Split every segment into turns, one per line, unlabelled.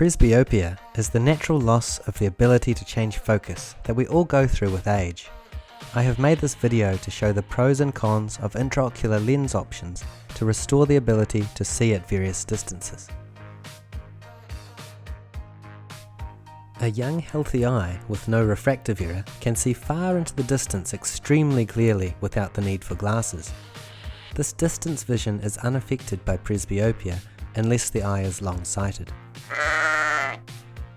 Presbyopia is the natural loss of the ability to change focus that we all go through with age. I have made this video to show the pros and cons of intraocular lens options to restore the ability to see at various distances. A young healthy eye with no refractive error can see far into the distance extremely clearly without the need for glasses. This distance vision is unaffected by presbyopia unless the eye is long-sighted.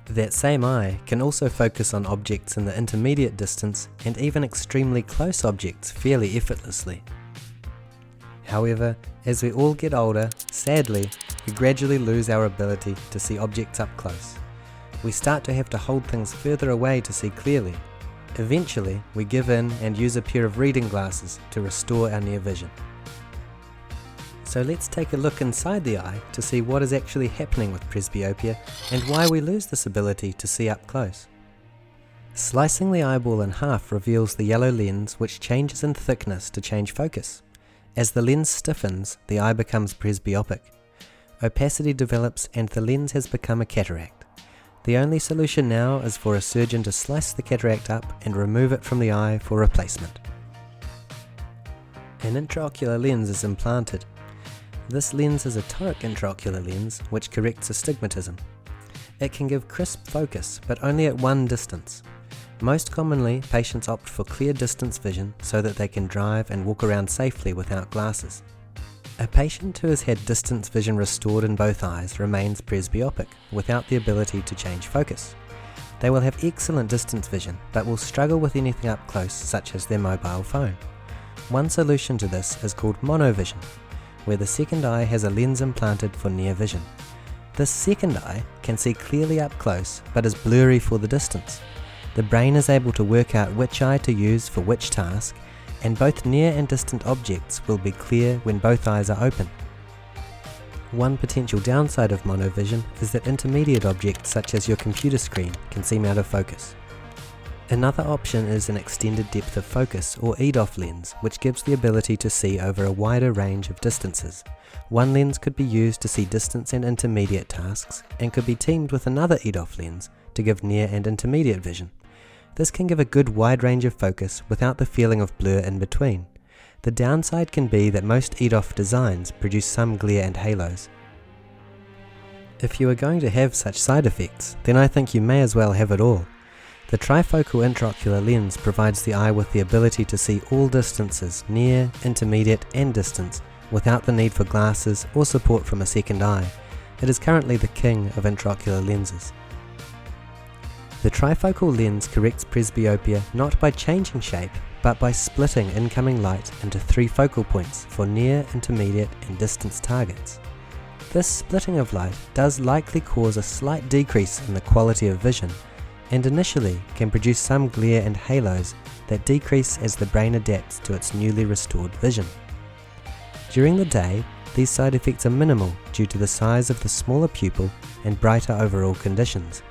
That same eye can also focus on objects in the intermediate distance and even extremely close objects fairly effortlessly. However, as we all get older, sadly, we gradually lose our ability to see objects up close. We start to have to hold things further away to see clearly. Eventually, we give in and use a pair of reading glasses to restore our near vision. So let's take a look inside the eye to see what is actually happening with presbyopia and why we lose this ability to see up close. Slicing the eyeball in half reveals the yellow lens, which changes in thickness to change focus. As the lens stiffens, the eye becomes presbyopic. Opacity develops and the lens has become a cataract. The only solution now is for a surgeon to slice the cataract up and remove it from the eye for replacement. An intraocular lens is implanted. This lens is a toric intraocular lens which corrects astigmatism. It can give crisp focus, but only at one distance. Most commonly, patients opt for clear distance vision so that they can drive and walk around safely without glasses. A patient who has had distance vision restored in both eyes remains presbyopic without the ability to change focus. They will have excellent distance vision but will struggle with anything up close, such as their mobile phone. One solution to this is called Monovision, where the second eye has a lens implanted for near vision. This second eye can see clearly up close but is blurry for the distance. The brain is able to work out which eye to use for which task, and both near and distant objects will be clear when both eyes are open. One potential downside of monovision is that intermediate objects such as your computer screen can seem out of focus. Another option is an extended depth of focus or EDOF lens, which gives the ability to see over a wider range of distances. One lens could be used to see distance and intermediate tasks and could be teamed with another EDOF lens to give near and intermediate vision. This can give a good wide range of focus without the feeling of blur in between. The downside can be that most EDOF designs produce some glare and halos. If you are going to have such side effects, then I think you may as well have it all. The trifocal intraocular lens provides the eye with the ability to see all distances, near, intermediate and distance, without the need for glasses or support from a second eye. It is currently the king of intraocular lenses. The trifocal lens corrects presbyopia not by changing shape, but by splitting incoming light into 3 focal points for near, intermediate and distance targets. This splitting of light does likely cause a slight decrease in the quality of vision, and initially can produce some glare and halos that decrease as the brain adapts to its newly restored vision. During the day, these side effects are minimal due to the size of the smaller pupil and brighter overall conditions.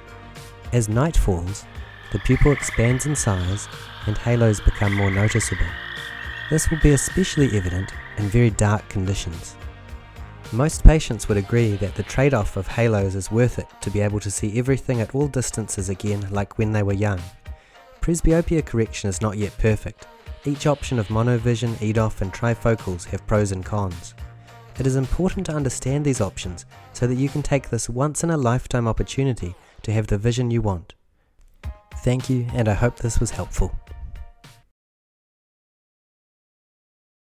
As night falls, the pupil expands in size and halos become more noticeable. This will be especially evident in very dark conditions. Most patients would agree that the trade-off of halos is worth it to be able to see everything at all distances again like when they were young. Presbyopia correction is not yet perfect. Each option of monovision, EDOF and trifocals have pros and cons. It is important to understand these options so that you can take this once-in-a-lifetime opportunity to have the vision you want. Thank you, and I hope this was helpful.